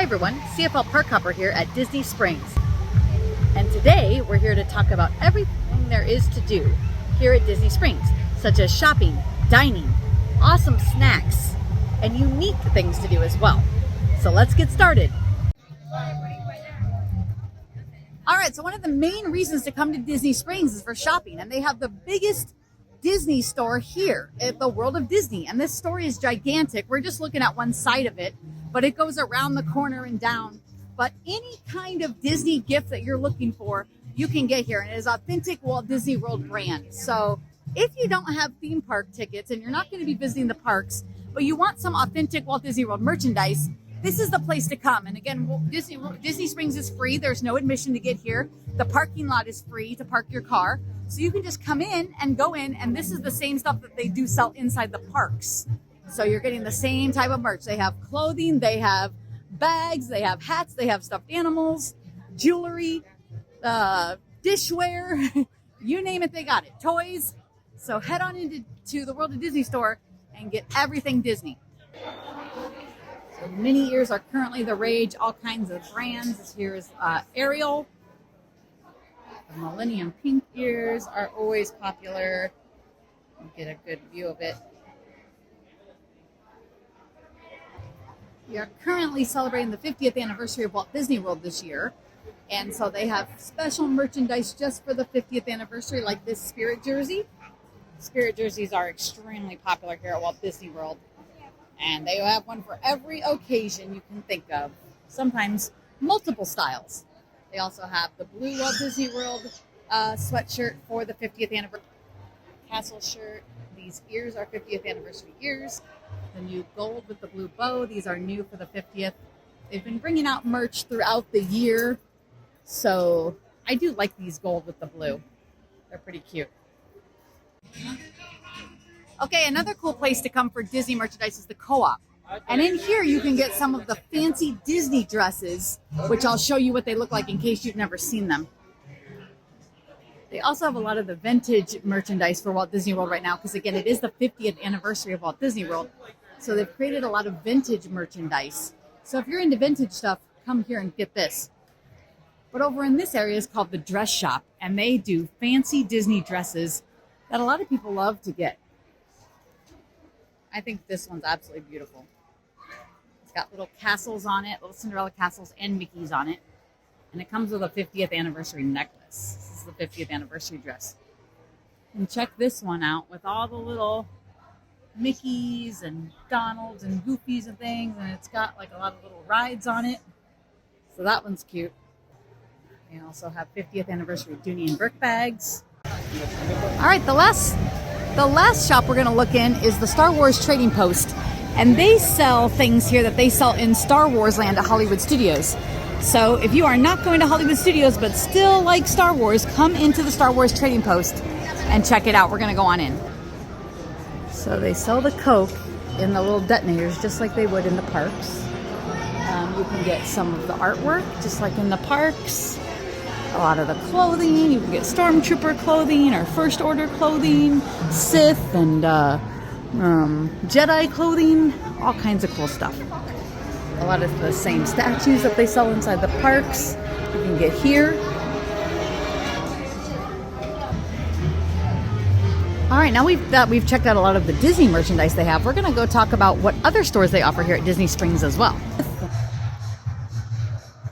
everyone, CFL Park Hopper here at Disney Springs. And today we're here to talk about everything there is to do here at Disney Springs, such as shopping, dining, awesome snacks, and unique things to do as well. So let's get started. All right, so one of the main reasons to come to Disney Springs is for shopping, and they have the biggest Disney store here at the World of Disney. And this store is gigantic. We're just looking at one side of it, but it goes around the corner and down. But any kind of Disney gift that you're looking for, you can get here. And it is authentic Walt Disney World brand. So if you don't have theme park tickets and you're not going to be visiting the parks, but you want some authentic Walt Disney World merchandise, this is the place to come. And again, Disney Springs is free. There's no admission to get here. The parking lot is free to park your car. So you can just come in and go in, and this is the same stuff that they do sell inside the parks. So you're getting the same type of merch. They have clothing, they have bags, they have hats, they have stuffed animals, jewelry, dishware, you name it, they got it. Toys. So head on into the World of Disney store and get everything Disney. So mini ears are currently the rage, all kinds of brands. Here's Ariel. The Millennium Pink ears are always popular. You get a good view of it. We are currently celebrating the 50th anniversary of Walt Disney World this year. And so they have special merchandise just for the 50th anniversary, like this Spirit jersey. Spirit jerseys are extremely popular here at Walt Disney World. And they have one for every occasion you can think of. Sometimes multiple styles. They also have the blue Walt Disney World sweatshirt for the 50th anniversary. Castle shirt. These ears are 50th anniversary ears. The new gold with the blue bow. These are new for the 50th. They've been bringing out merch throughout the year. So I do like these gold with the blue. They're pretty cute. Okay, another cool place to come for Disney merchandise is the CoOp. And in here you can get some of the fancy Disney dresses, which I'll show you what they look like in case you've never seen them. They also have a lot of the vintage merchandise for Walt Disney World right now, because again, it is the 50th anniversary of Walt Disney World. So they've created a lot of vintage merchandise. So if you're into vintage stuff, come here and get this. But over in this area is called the Dress Shop, and they do fancy Disney dresses that a lot of people love to get. I think this one's absolutely beautiful. It's got little castles on it, little Cinderella castles and Mickeys on it. And it comes with a 50th anniversary necklace. This is the 50th anniversary dress. And check this one out with all the little Mickeys and Donalds and Goofies and things. And it's got like a lot of little rides on it. So that one's cute. They also have 50th anniversary Dooney and Burke bags. All right, the last shop we're going to look in is the Star Wars Trading Post. And they sell things here that they sell in Star Wars land at Hollywood Studios. So if you are not going to Hollywood Studios but still like Star Wars, come into the Star Wars Trading Post and check it out. We're going to go on in. So they sell the Coke in the little detonators just like they would in the parks. You can get some of the artwork just like in the parks. A lot of the clothing. You can get Stormtrooper clothing or First Order clothing, Sith and Jedi clothing, all kinds of cool stuff. A lot of the same statues that they sell inside the parks you can get here. All right, now we've checked out a lot of the Disney merchandise they have. We're going to go talk about what other stores they offer here at Disney Springs as well.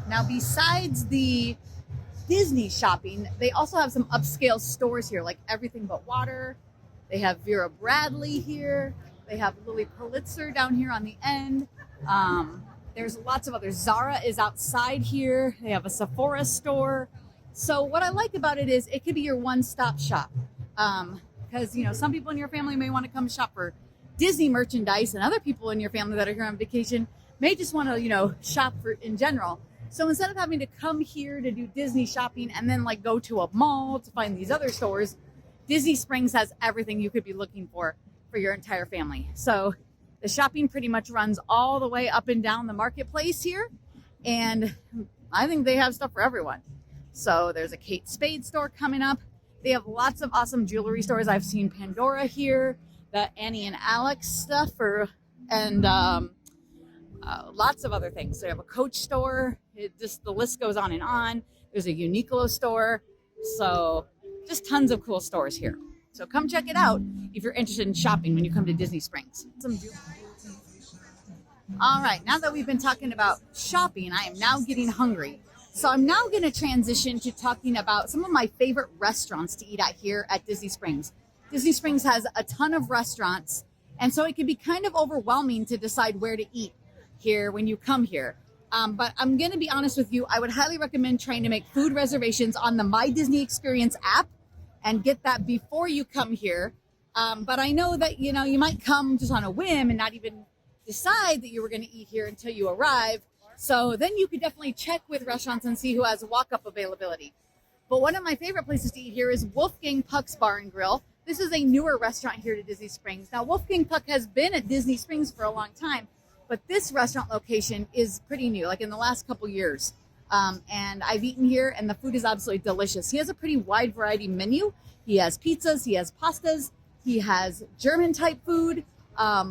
Now, besides the Disney shopping, they also have some upscale stores here, like Everything But Water. They have Vera Bradley here. They have Lily Pulitzer down here on the end. There's lots of others. Zara is outside here. They have a Sephora store. So what I like about it is it could be your one-stop shop. Because, you know, some people in your family may want to come shop for Disney merchandise, and other people in your family that are here on vacation may just want to, you know, shop for in general. So instead of having to come here to do Disney shopping and then like go to a mall to find these other stores, Disney Springs has everything you could be looking for your entire family. So the shopping pretty much runs all the way up and down the marketplace here. And I think they have stuff for everyone. So there's a Kate Spade store coming up. They have lots of awesome jewelry stores. I've seen Pandora here, the Annie and Alex stuff, and Lots of other things. So you have a Coach store. The list goes on and on. There's a Uniqlo store. So just tons of cool stores here. So come check it out if you're interested in shopping when you come to Disney Springs. All right, now that we've been talking about shopping, I am now getting hungry. So I'm now going to transition to talking about some of my favorite restaurants to eat at here at Disney Springs. Disney Springs has a ton of restaurants, and so it can be kind of overwhelming to decide where to eat here when you come here. But I'm going to be honest with you, I would highly recommend trying to make food reservations on the My Disney Experience app and get that before you come here. But I know that, you might come just on a whim and not even decide that you were going to eat here until you arrive. So then you could definitely check with restaurants and see who has walk-up availability. But one of my favorite places to eat here is Wolfgang Puck's Bar and Grill. This is a newer restaurant here to Disney Springs. Now, Wolfgang Puck has been at Disney Springs for a long time, but this restaurant location is pretty new, like in the last couple years. And I've eaten here, and the food is absolutely delicious. He has a pretty wide variety menu. He has pizzas, he has pastas, he has German-type food,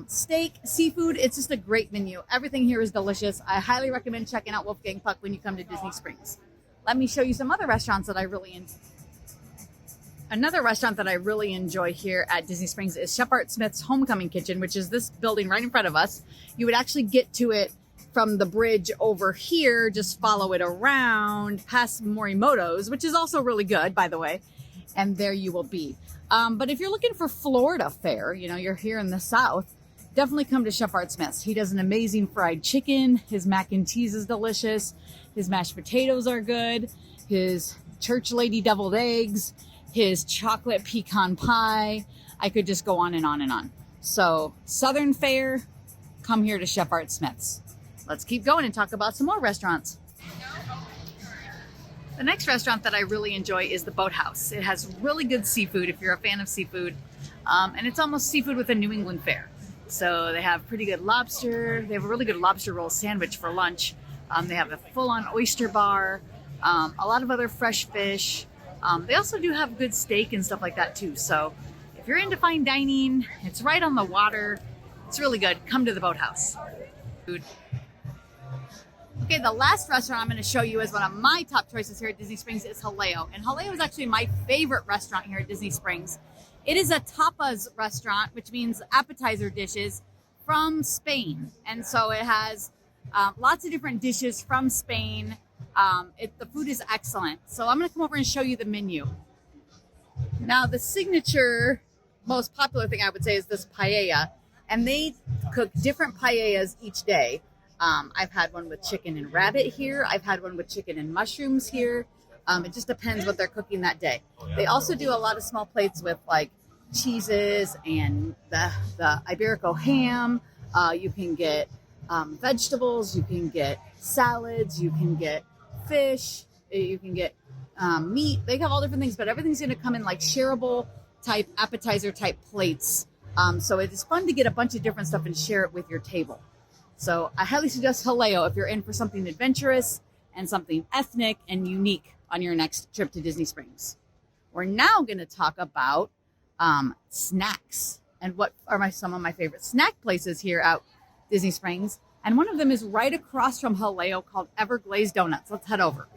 steak, seafood. It's just a great menu. Everything here is delicious. I highly recommend checking out Wolfgang Puck when you come to Disney Springs. Let me show you some other restaurants that I really enjoy. Another restaurant that I really enjoy here at Disney Springs is Chef Art Smith's Homecoming Kitchen, which is this building right in front of us. You would actually get to it from the bridge over here, just follow it around past Morimoto's, which is also really good, by the way. And there you will be. But if you're looking for Florida fare, you're here in the South, definitely come to Chef Art Smith's. He does an amazing fried chicken. His mac and cheese is delicious. His mashed potatoes are good. His church lady deviled eggs, his chocolate pecan pie. I could just go on and on and on. So Southern fare, come here to Chef Art Smith's. Let's keep going and talk about some more restaurants. The next restaurant that I really enjoy is the Boathouse. It has really good seafood if you're a fan of seafood. And it's almost seafood with a New England fare. So they have pretty good lobster. They have a really good lobster roll sandwich for lunch. They have a full-on oyster bar, a lot of other fresh fish. They also do have good steak and stuff like that too. So if you're into fine dining, it's right on the water. It's really good. Come to the Boathouse. Food. Okay, the last restaurant I'm going to show you is one of my top choices here at Disney Springs is Haleo. And Haleo is actually my favorite restaurant here at Disney Springs. It is a tapas restaurant, which means appetizer dishes from Spain. And so it has lots of different dishes from Spain. The food is excellent. So I'm going to come over and show you the menu. Now, the signature, most popular thing I would say is this paella. And they cook different paellas each day. I've had one with chicken and rabbit here. I've had one with chicken and mushrooms here. It just depends what they're cooking that day. They also do a lot of small plates with like cheeses and the Iberico ham. You can get vegetables. You can get salads. You can get fish. You can get meat. They have all different things, but everything's going to come in like shareable type, appetizer type plates. So it is fun to get a bunch of different stuff and share it with your table. So I highly suggest Haleo if you're in for something adventurous and something ethnic and unique on your next trip to Disney Springs. We're now going to talk about snacks and what are some of my favorite snack places here at Disney Springs. And one of them is right across from Haleo called Everglaze Donuts. Let's head over.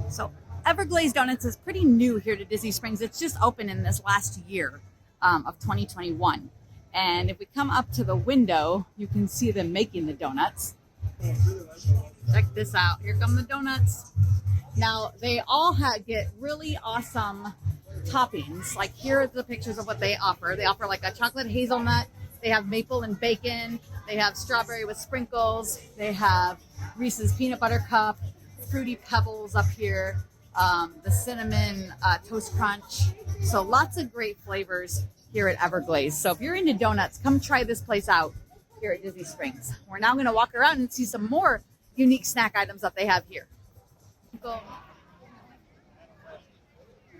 So Everglaze Donuts is pretty new here to Disney Springs. It's just opened in this last year of 2021. And if we come up to the window, you can see them making the donuts. Check this out. Here come the donuts. Now, they all get really awesome toppings. Like, here are the pictures of what they offer. They offer like a chocolate hazelnut. They have maple and bacon. They have strawberry with sprinkles. They have Reese's peanut butter cup, fruity pebbles up here, the cinnamon toast crunch. So lots of great flavors here at Everglaze. So if you're into donuts, come try this place out here at Disney Springs. We're now going to walk around and see some more unique snack items that they have here.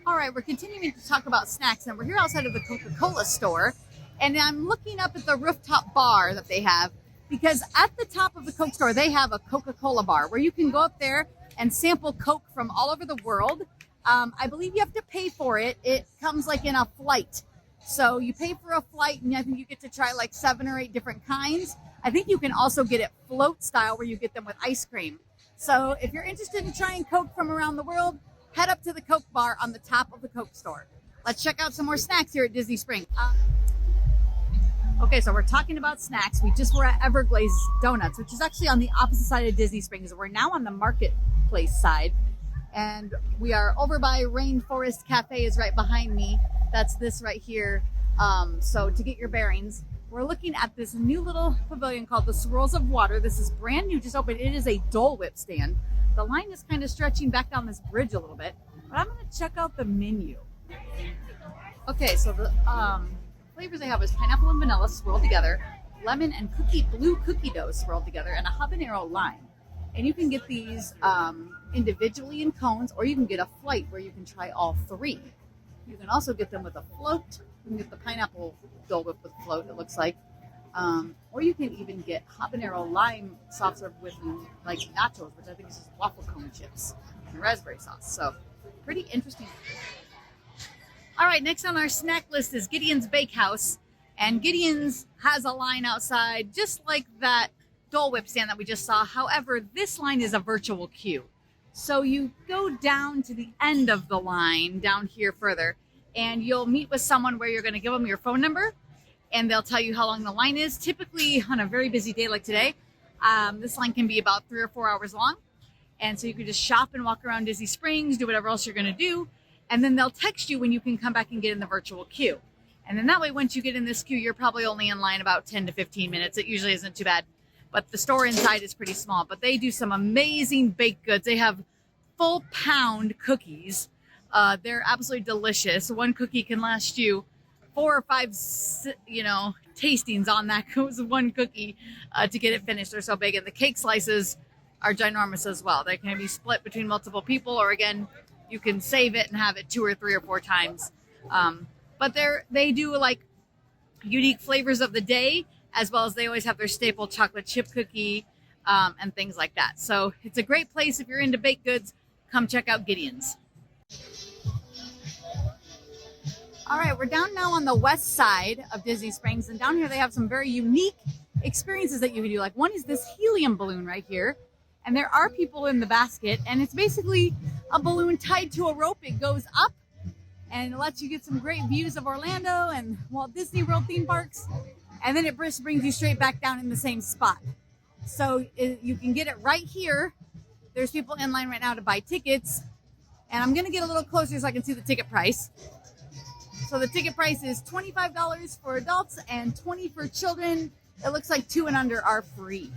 All right, we're continuing to talk about snacks, and we're here outside of the Coca-Cola store, and I'm looking up at the rooftop bar that they have, because at the top of the Coke store, they have a Coca-Cola bar where you can go up there and sample Coke from all over the world. I believe you have to pay for it. It comes like in a flight. So you pay for a flight, and I think you get to try like 7 or 8 different kinds. I think you can also get it float style where you get them with ice cream. So if you're interested in trying Coke from around the world, head up to the Coke bar on the top of the Coke store. Let's check out some more snacks here at Disney Springs. Okay, so we're talking about snacks. We just were at Everglaze Donuts, which is actually on the opposite side of Disney Springs. We're now on the marketplace side, and we are over by Rainforest Cafe is right behind me. That's this right here. So to get your bearings, we're looking at this new little pavilion called the Swirls of Water. This is brand new, just opened. It is a Dole Whip stand. The line is kind of stretching back down this bridge a little bit, but I'm going to check out the menu. Okay, so the flavors they have is pineapple and vanilla swirled together, lemon and blue cookie dough swirled together, and a habanero lime. And you can get these individually in cones, or you can get a flight where you can try all three. You can also get them with a float. You can get the pineapple Dole Whip with float, it looks like. Or you can even get habanero lime soft serve with like nachos, which I think is just waffle cone chips and raspberry sauce. So pretty interesting. All right, next on our snack list is Gideons Bakehouse. And Gideons has a line outside just like that Dole Whip stand that we just saw. However, this line is a virtual queue. So you go down to the end of the line, down here further, and you'll meet with someone where you're going to give them your phone number, and they'll tell you how long the line is. Typically, on a very busy day like today, this line can be about 3 or 4 hours long. And so you can just shop and walk around Disney Springs, do whatever else you're going to do. And then they'll text you when you can come back and get in the virtual queue. And then that way, once you get in this queue, you're probably only in line about 10 to 15 minutes. It usually isn't too bad. But the store inside is pretty small. But they do some amazing baked goods. They have full pound cookies. They're absolutely delicious. One cookie can last you 4 or 5, tastings on that one cookie to get it finished. They're so big. And the cake slices are ginormous as well. They can be split between multiple people, or again, you can save it and have it 2 or 3 or 4 times. But they do like unique flavors of the day, as well as they always have their staple chocolate chip cookie and things like that. So it's a great place if you're into baked goods. Come check out Gideons. All right, we're down now on the west side of Disney Springs, and down here they have some very unique experiences that you can do. Like one is this helium balloon right here, and there are people in the basket, and it's basically a balloon tied to a rope. It goes up and it lets you get some great views of Orlando and Walt Disney World theme parks, and then it just brings you straight back down in the same spot. So you can get it right here. There's people in line right now to buy tickets, and I'm gonna get a little closer so I can see the ticket price. So the ticket price is $25 for adults and $20 for children. It looks like 2 and under are free.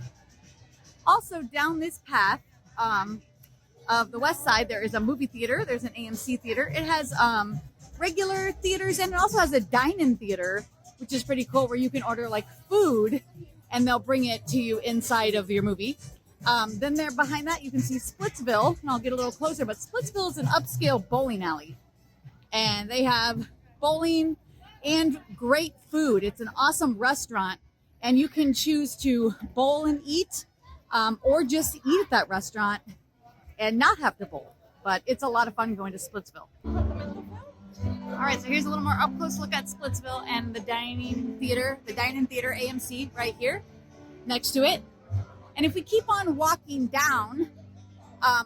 Also down this path of the west side, there is a movie theater. There's an AMC theater. It has regular theaters, and it also has a dine-in theater, which is pretty cool, where you can order like food and they'll bring it to you inside of your movie. Then there behind that, you can see Splitsville, and I'll get a little closer, but Splitsville is an upscale bowling alley, and they have bowling and great food. It's an awesome restaurant, and you can choose to bowl and eat, or just eat at that restaurant and not have to bowl. But it's a lot of fun going to Splitsville. All right, so here's a little more up close look at Splitsville and the dine-in theater AMC right here next to it. And if we keep on walking down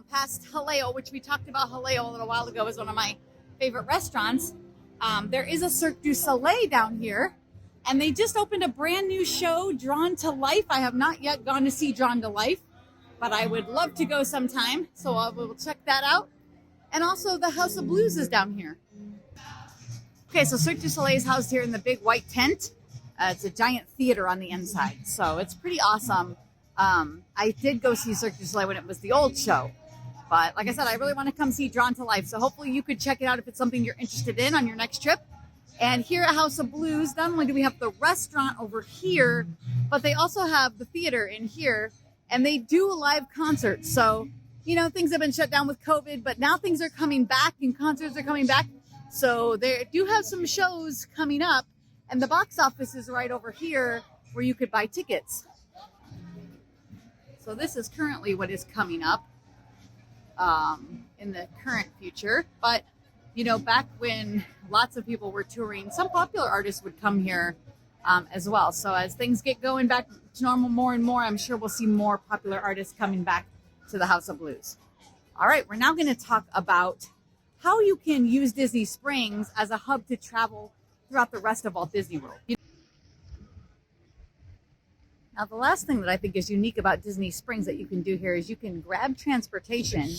past Haleo, which we talked about Haleo a little while ago as one of my favorite restaurants, there is a Cirque du Soleil down here, and they just opened a brand new show, Drawn to Life. I have not yet gone to see Drawn to Life, but I would love to go sometime, so I will check that out. And also the House of Blues is down here. Okay, so Cirque du Soleil is housed here in the big white tent. It's a giant theater on the inside, so it's pretty awesome. I did go see Cirque du Soleil when it was the old show, but like I said, I really want to come see Drawn to Life, so hopefully you could check it out if it's something you're interested in on your next trip. And here at House of Blues, not only do we have the restaurant over here, but they also have the theater in here, and they do live concerts. So, things have been shut down with COVID, but now things are coming back and concerts are coming back. So they do have some shows coming up, and the box office is right over here where you could buy tickets. So this is currently what is coming up in the current future. But, back when lots of people were touring, some popular artists would come here as well. So as things get going back to normal more and more, I'm sure we'll see more popular artists coming back to the House of Blues. All right, we're now going to talk about how you can use Disney Springs as a hub to travel throughout the rest of Walt Disney World. Now, the last thing that I think is unique about Disney Springs that you can do here is you can grab transportation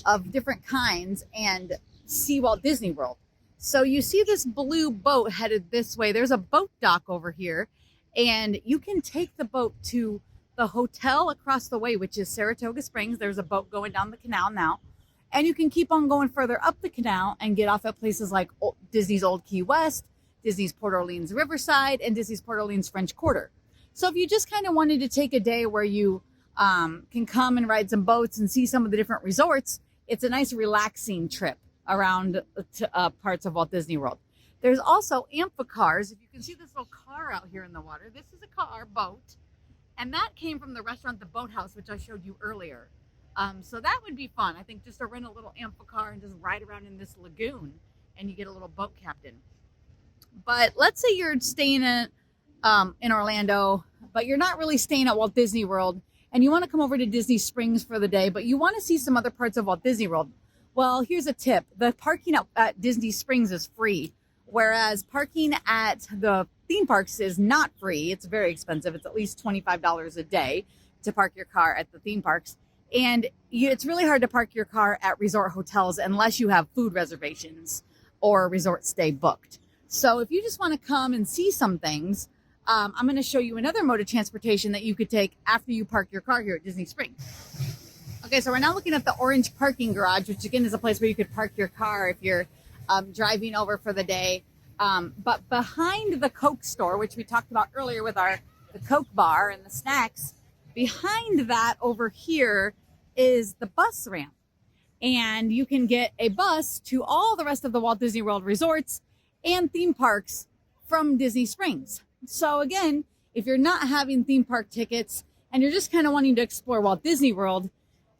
of different kinds and see Walt Disney World. So you see this blue boat headed this way. There's a boat dock over here, and you can take the boat to the hotel across the way, which is Saratoga Springs. There's a boat going down the canal now, and you can keep on going further up the canal and get off at places like Disney's Old Key West, Disney's Port Orleans Riverside, and Disney's Port Orleans French Quarter. So if you just kind of wanted to take a day where you can come and ride some boats and see some of the different resorts, it's a nice relaxing trip around parts of Walt Disney World. There's also amphicars. If you can see this little car out here in the water, this is a car boat, and that came from the restaurant, the Boathouse, which I showed you earlier. So that would be fun, I think, just to rent a little amphicar and just ride around in this lagoon, and you get a little boat captain. But let's say you're staying in Orlando, but you're not really staying at Walt Disney World, and you want to come over to Disney Springs for the day, but you want to see some other parts of Walt Disney World. Well, here's a tip. The parking at Disney Springs is free, whereas parking at the theme parks is not free. It's very expensive. It's at least $25 a day to park your car at the theme parks. And it's really hard to park your car at resort hotels unless you have food reservations or resort stay booked. So if you just want to come and see some things, I'm going to show you another mode of transportation that you could take after you park your car here at Disney Springs. Okay, so we're now looking at the orange parking garage, which again is a place where you could park your car if you're driving over for the day. But behind the Coke store, which we talked about earlier with the Coke bar and the snacks, behind that over here is the bus ramp. And you can get a bus to all the rest of the Walt Disney World resorts and theme parks from Disney Springs. So again, if you're not having theme park tickets and you're just kind of wanting to explore Walt Disney World,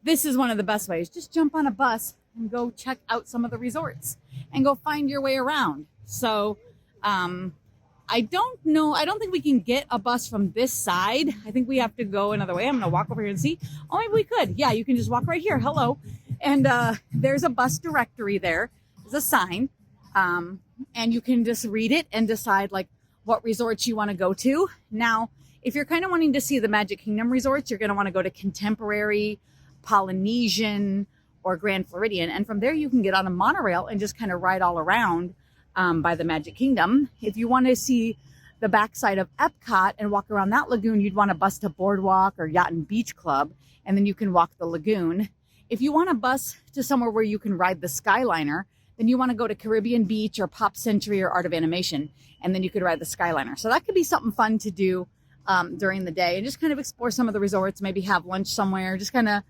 this is one of the best ways. Just jump on a bus and go check out some of the resorts and go find your way around. So I don't think we can get a bus from this side. I think we have to go another way. I'm going to walk over here and see. Oh, maybe we could. Yeah, you can just walk right here. Hello. And there's a bus directory there. There's a sign. And you can just read it and decide like what resorts you want to go to. Now, if you're kind of wanting to see the Magic Kingdom resorts, you're going to want to go to Contemporary, Polynesian, or Grand Floridian. And from there, you can get on a monorail and just kind of ride all around by the Magic Kingdom. If you want to see the backside of Epcot and walk around that lagoon, you'd want to bus to Boardwalk or Yacht and Beach Club, and then you can walk the lagoon. If you want to bus to somewhere where you can ride the Skyliner, then you want to go to Caribbean Beach or Pop Century or Art of Animation, and then you could ride the Skyliner. So that could be something fun to do during the day and just kind of explore some of the resorts, maybe have lunch somewhere, just kind of,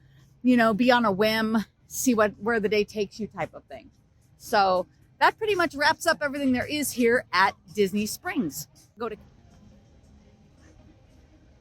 be on a whim, see where the day takes you type of thing. So that pretty much wraps up everything there is here at Disney Springs.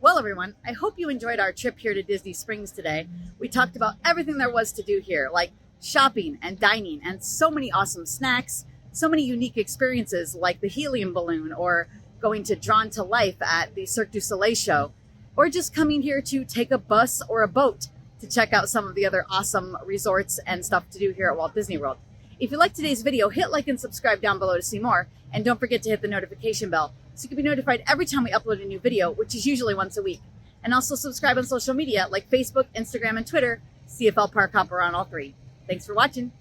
Well, everyone, I hope you enjoyed our trip here to Disney Springs today. We talked about everything there was to do here, like shopping and dining and so many awesome snacks, so many unique experiences like the Helium Balloon or going to Drawn to Life at the Cirque du Soleil show, or just coming here to take a bus or a boat to check out some of the other awesome resorts and stuff to do here at Walt Disney World. If you liked today's video, hit like and subscribe down below to see more, and don't forget to hit the notification bell so you can be notified every time we upload a new video, which is usually once a week. And also subscribe on social media like Facebook, Instagram, and Twitter. CFL Park Hopper on all three. Thanks for watching.